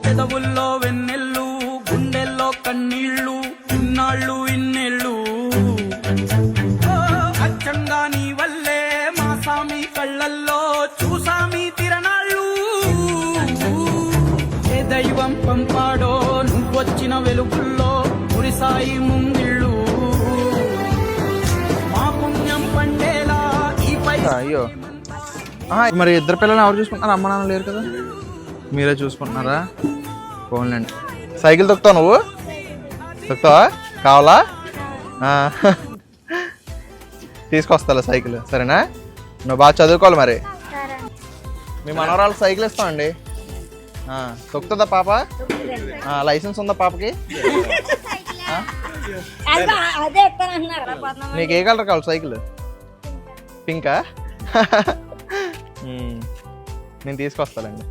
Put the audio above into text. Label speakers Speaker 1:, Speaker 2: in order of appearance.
Speaker 1: పెదవుల్లో వెన్నెల్లు గుండెల్లో కన్నీళ్ళు ఇన్నాళ్ళు ఇన్నేళ్ళు అచ్చంగా నీ వల్లే మా సామి కళ్ళల్లో చూసామి తిరణాళ్ళు ఏ దైవం పంపాడో నువ్వొచ్చిన వెలుగుల్లో మురిసాయి ముంగిళ్ళు మా పుణ్యం పండేలా ఈ పై.
Speaker 2: అయ్యో మరి ఇద్దరు పిల్లలు ఎవరు చూసుకుంటున్నారు? అమ్మ నాన్న లేరు కదా, మీరే చూసుకుంటున్నారా? పోన్లేండి. సైకిల్ తొక్కుతావు నువ్వు? తొక్కుతావా? కావాలా? తీసుకొస్తా సైకిల్, సరేనా? నువ్వు బాగా చదువుకోవాలి మరి. మీ మనవరాలు సైకిల్ ఇస్తామండి. తొక్కుతుందా పాప? లైసెన్స్ ఉందా పాపకి? నీకు ఏ కలర్ కావాలి సైకిల్? పింకా? నేను తీసుకొస్తానండి.